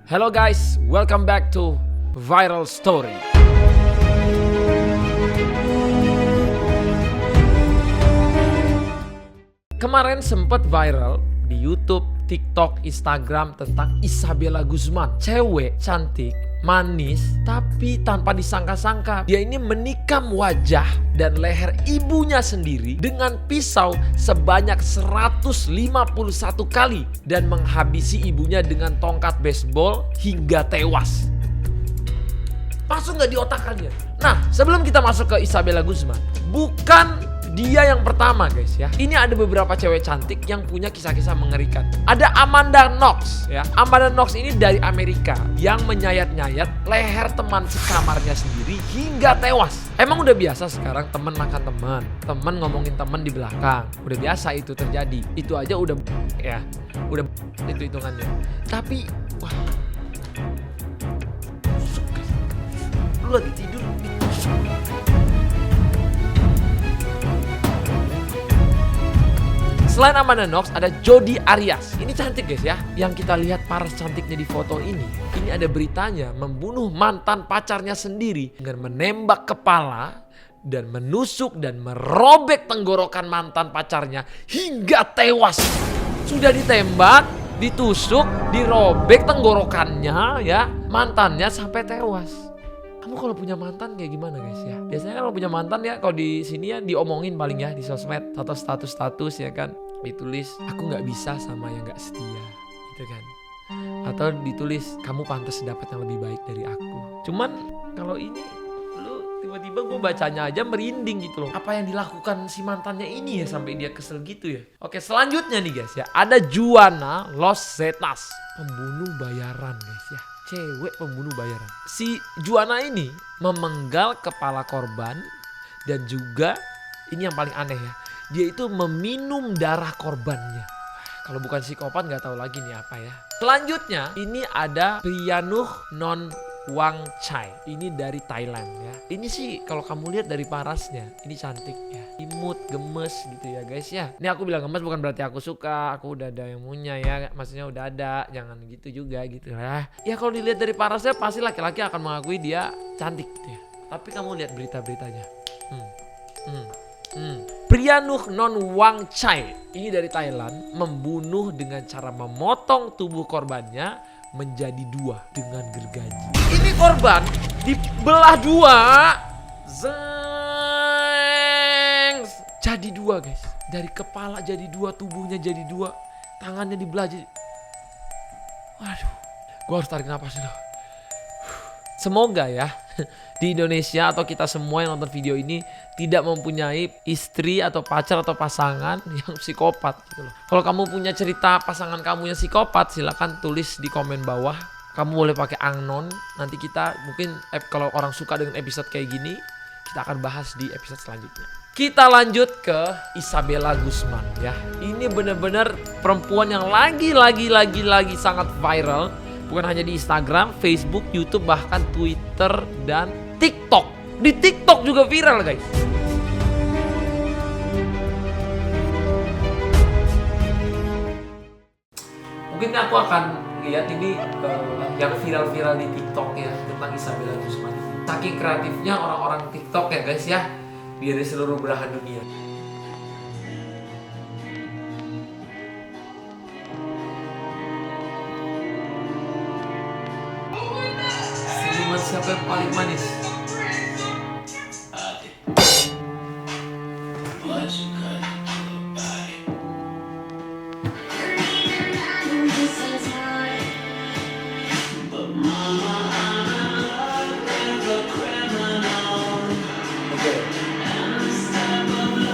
Hello guys, welcome back to Viral Story. Kemarin sempat viral di YouTube, TikTok, Instagram tentang Isabella Guzman. Cewek cantik, manis, tapi tanpa disangka-sangka dia ini menikam wajah dan leher ibunya sendiri dengan pisau sebanyak 151 kali dan menghabisi ibunya dengan tongkat baseball hingga tewas. Masuk nggak di otak kalian? Nah, sebelum kita masuk ke Isabella Guzman, bukan dia yang pertama guys ya. Ini ada beberapa cewek cantik yang punya kisah-kisah mengerikan. Ada Amanda Knox ya. Amanda Knox ini dari Amerika yang menyayat-nyayat leher teman sekamarnya sendiri hingga tewas. Emang udah biasa sekarang teman makan teman, teman ngomongin teman di belakang. Udah biasa itu terjadi. Itu aja udah ya. Udah itu hitungannya. Tapi wah. Tusuk guys. Lu lagi tidur ditusuk. Selain Amanda Knox, ada Jodi Arias. Ini cantik guys ya. Yang kita lihat paras cantiknya di foto ini. Ini ada beritanya membunuh mantan pacarnya sendiri dengan menembak kepala dan menusuk dan merobek tenggorokan mantan pacarnya hingga tewas. Sudah ditembak, ditusuk, dirobek tenggorokannya ya, mantannya sampai tewas. Kamu kalau punya mantan kayak gimana guys ya? Biasanya kalau punya mantan ya, kalau di sini ya diomongin paling ya di sosmed atau status ya kan, ditulis aku nggak bisa sama yang nggak setia, gitu kan? Atau ditulis kamu pantas dapat yang lebih baik dari aku. Cuman kalau ini, lu tiba-tiba gue bacanya aja merinding gitu loh. Apa yang dilakukan si mantannya ini ya sampai dia kesel gitu ya? Oke, selanjutnya nih guys ya, ada Juana Los Zetas, pembunuh bayaran guys ya. Cewek pembunuh bayaran. Si Juana ini memenggal kepala korban dan juga ini yang paling aneh ya, dia itu meminum darah korbannya. Kalau bukan psikopat nggak tahu lagi nih apa ya. Selanjutnya ini ada Priyanuh Non Wang Chai. Ini dari Thailand ya. Ini sih kalau kamu lihat dari parasnya, ini cantik ya. Imut, gemes gitu ya guys ya. Ini aku bilang gemes bukan berarti aku suka, aku udah ada yang punya ya. Maksudnya udah ada, jangan gitu juga gitu lah. Ya kalau dilihat dari parasnya pasti laki-laki akan mengakui dia cantik gitu ya. Tapi kamu lihat berita-beritanya. Priyanuh Non Wang Chai, ini dari Thailand, membunuh dengan cara memotong tubuh korbannya menjadi dua dengan gergaji. Ini korban dibelah dua, zeng, jadi dua guys. Dari kepala jadi dua, tubuhnya jadi dua, tangannya dibelah jadi. Waduh, gue harus tarik napas dulu. Semoga ya di Indonesia atau kita semua yang nonton video ini tidak mempunyai istri atau pacar atau pasangan yang psikopat gitu loh. Kalau kamu punya cerita pasangan kamu yang psikopat, silakan tulis di komen bawah. Kamu boleh pakai angnon. Nanti kita mungkin kalau orang suka dengan episode kayak gini, kita akan bahas di episode selanjutnya. Kita lanjut ke Isabella Guzman ya. Ini benar-benar perempuan yang lagi sangat viral. Bukan hanya di Instagram, Facebook, YouTube, bahkan Twitter dan TikTok. Di TikTok juga viral guys. Mungkin aku akan lihat ini yang viral-viral di TikTok ya tentang Isabella Guzman. Saking kreatifnya orang-orang TikTok ya guys ya, dari seluruh belahan dunia. Siapa yang paling manis?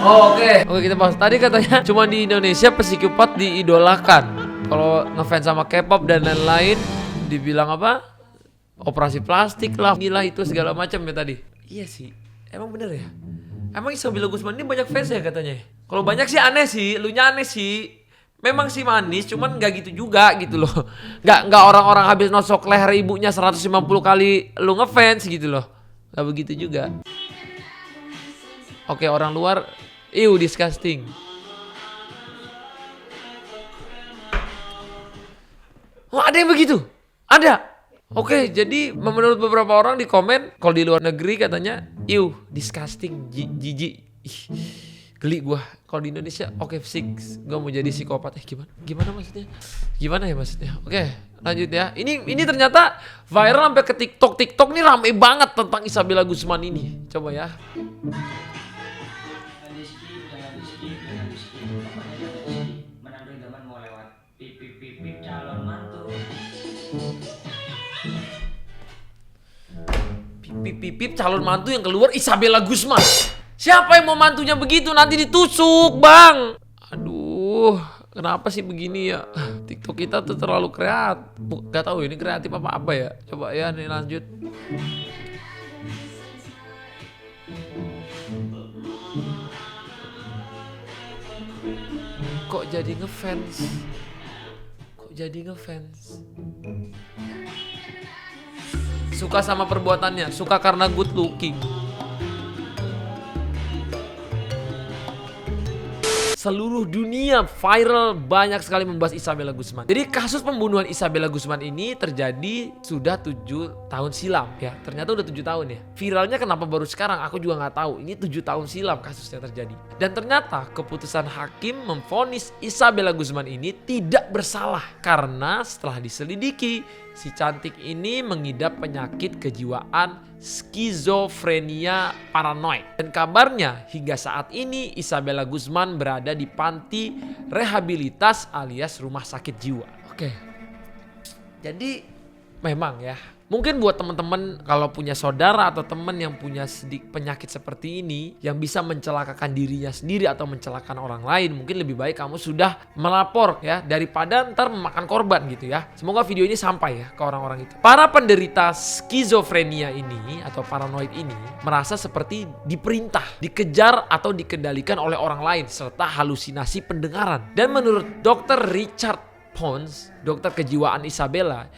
Oke, kita bahas. Tadi katanya cuma di Indonesia psikopat diidolakan. Kalau ngefans sama K-pop dan lain-lain dibilang apa? Operasi plastik lah, gila itu segala macam ya tadi. Iya sih, emang bener ya. Emang Isabella Guzman ini banyak fans ya katanya. Kalau banyak sih aneh sih, lunya aneh sih. Memang sih manis, cuman nggak gitu juga gitu loh. Nggak orang-orang habis nosok leher ibunya 150 kali lu ngefans gitu loh. Nggak begitu juga. Oke, orang luar, disgusting. Oh, ada yang begitu? Ada. Oke, jadi menurut beberapa orang di komen, kalau di luar negeri katanya, disgusting, jijik. Ih, geli gua. Kalau di Indonesia, oke, gua mau jadi psikopat. Gimana maksudnya? Gimana ya maksudnya? Oke, lanjut ya. Ini ternyata viral sampai ke TikTok. TikTok nih rame banget tentang Isabella Guzman ini. Coba ya. Pipip calon mantu yang keluar Isabella Guzman. Siapa yang mau mantunya begitu? Nanti ditusuk, Bang. Aduh, kenapa sih begini ya? TikTok kita tuh terlalu kreatif. Gak tahu ini kreatif apa ya. Coba ya nih lanjut. Kok jadi ngefans? Suka sama perbuatannya, suka karena good looking. Seluruh dunia viral banyak sekali membahas Isabella Guzman. Jadi kasus pembunuhan Isabella Guzman ini terjadi sudah 7 tahun silam ya. Ternyata udah 7 tahun ya. Viralnya kenapa baru sekarang? Aku juga nggak tahu. Ini 7 tahun silam kasusnya terjadi. Dan ternyata keputusan hakim memvonis Isabella Guzman ini tidak bersalah karena setelah diselidiki si cantik ini mengidap penyakit kejiwaan skizofrenia paranoid. Dan kabarnya hingga saat ini Isabella Guzman berada di panti rehabilitas alias rumah sakit jiwa. Oke. Jadi memang ya, mungkin buat teman-teman kalau punya saudara atau teman yang punya penyakit seperti ini yang bisa mencelakakan dirinya sendiri atau mencelakakan orang lain, mungkin lebih baik kamu sudah melapor ya daripada ntar memakan korban gitu ya. Semoga video ini sampai ya ke orang-orang itu. Para penderita skizofrenia ini atau paranoid ini merasa seperti diperintah, dikejar atau dikendalikan oleh orang lain serta halusinasi pendengaran. Dan menurut Dr. Richard Pons, dokter kejiwaan Isabella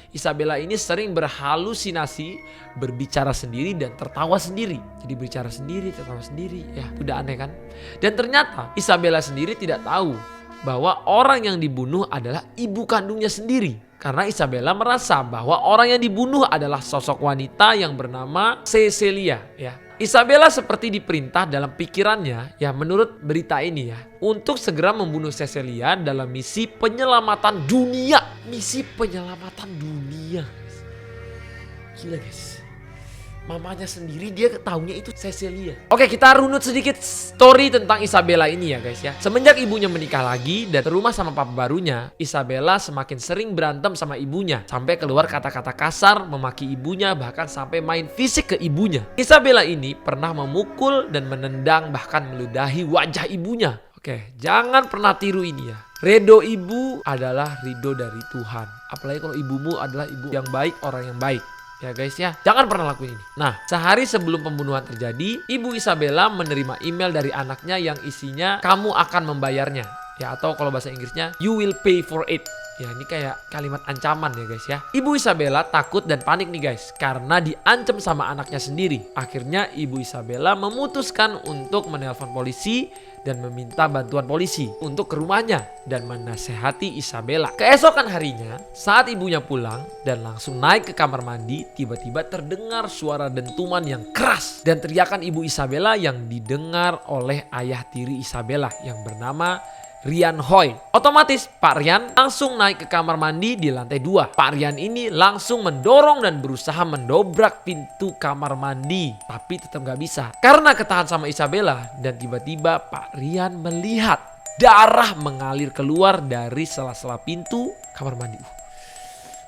ini sering berhalusinasi, berbicara sendiri dan tertawa sendiri. Jadi berbicara sendiri, tertawa sendiri. Ya, udah aneh kan? Dan ternyata Isabella sendiri tidak tahu bahwa orang yang dibunuh adalah ibu kandungnya sendiri. Karena Isabella merasa bahwa orang yang dibunuh adalah sosok wanita yang bernama Cecilia ya. Isabella seperti diperintah dalam pikirannya ya menurut berita ini ya untuk segera membunuh Cecilia dalam misi penyelamatan dunia. Misi penyelamatan dunia. Gila guys. Mamanya sendiri dia ketahuinya itu Cecilia. Oke, kita runut sedikit story tentang Isabella ini ya guys ya. Semenjak ibunya menikah lagi dan rumah sama papa barunya, Isabella semakin sering berantem sama ibunya. Sampai keluar kata-kata kasar, memaki ibunya, bahkan sampai main fisik ke ibunya. Isabella ini pernah memukul dan menendang bahkan meludahi wajah ibunya. Oke, jangan pernah tiru ini ya. Ridho ibu adalah ridho dari Tuhan. Apalagi kalau ibumu adalah ibu yang baik, orang yang baik. Ya guys ya, jangan pernah lakuin ini. Nah, sehari sebelum pembunuhan terjadi, ibu Isabella menerima email dari anaknya yang isinya kamu akan membayarnya. Ya, atau kalau bahasa Inggrisnya you will pay for it. Ya, ini kayak kalimat ancaman ya guys ya. Ibu Isabella takut dan panik nih guys karena diancam sama anaknya sendiri. Akhirnya ibu Isabella memutuskan untuk menelpon polisi dan meminta bantuan polisi untuk ke rumahnya dan menasehati Isabella. Keesokan harinya, saat ibunya pulang dan langsung naik ke kamar mandi, tiba-tiba terdengar suara dentuman yang keras dan teriakan ibu Isabella yang didengar oleh ayah tiri Isabella yang bernama Rian Hoy. Otomatis Pak Rian langsung naik ke kamar mandi di lantai 2. Pak Rian ini langsung mendorong dan berusaha mendobrak pintu kamar mandi. Tapi tetap gak bisa karena ketahan sama Isabella. Dan tiba-tiba Pak Rian melihat darah mengalir keluar dari sela-sela pintu kamar mandi.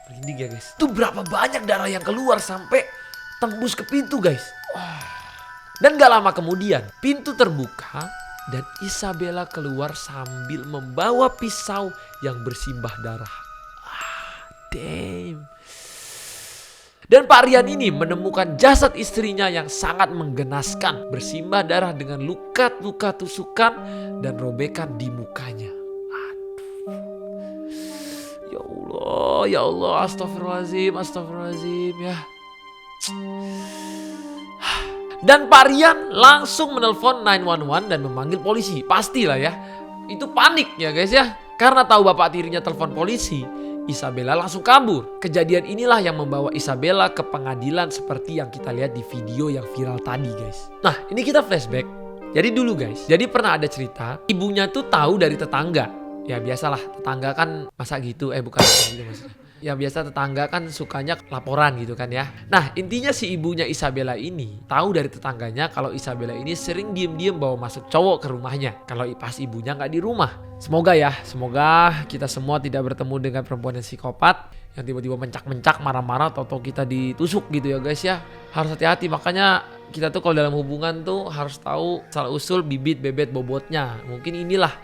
Merinding ya guys. Itu berapa banyak darah yang keluar sampai tembus ke pintu guys. Dan gak lama kemudian pintu terbuka dan Isabella keluar sambil membawa pisau yang bersimbah darah. Damn. Dan Pak Rian ini menemukan jasad istrinya yang sangat menggenaskan. Bersimbah darah dengan luka-luka tusukan dan robekan di mukanya. Aduh. Ya Allah, astagfirullahaladzim ya. Dan Pak Rian langsung menelpon 911 dan memanggil polisi. Pastilah ya, itu panik ya guys ya. Karena tahu bapak tirinya telepon polisi, Isabella langsung kabur. Kejadian inilah yang membawa Isabella ke pengadilan seperti yang kita lihat di video yang viral tadi guys. Nah ini kita flashback. Jadi dulu guys, jadi pernah ada cerita ibunya tuh tahu dari tetangga. Ya biasalah tetangga kan masa gitu, bukan gitu maksudnya. Ya biasa tetangga kan sukanya laporan gitu kan ya. Nah intinya si ibunya Isabella ini tahu dari tetangganya kalau Isabella ini sering diem-diem bawa masuk cowok ke rumahnya. Kalau pas ibunya nggak di rumah. Semoga kita semua tidak bertemu dengan perempuan yang psikopat. Yang tiba-tiba mencak-mencak marah-marah atau kita ditusuk gitu ya guys ya. Harus hati-hati, makanya kita tuh kalau dalam hubungan tuh harus tahu asal usul bibit bebet bobotnya. Mungkin inilah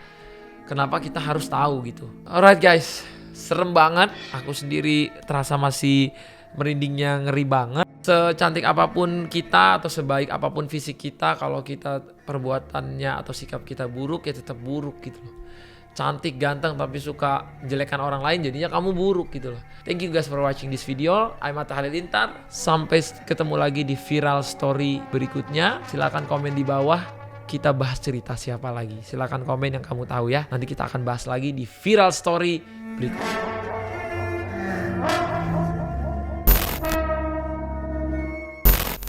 kenapa kita harus tahu gitu. Alright guys. Serem banget, aku sendiri terasa masih merindingnya, ngeri banget. Secantik apapun kita atau sebaik apapun fisik kita, kalau kita perbuatannya atau sikap kita buruk ya tetap buruk gitu loh. Cantik, ganteng tapi suka jelekan orang lain jadinya kamu buruk gitu loh. Thank you guys for watching this video. I'm Atta Halilintar. Sampai ketemu lagi di viral story berikutnya. Silahkan komen di bawah. Kita bahas cerita siapa lagi. Silahkan komen yang kamu tahu ya. Nanti kita akan bahas lagi di viral story berikutnya.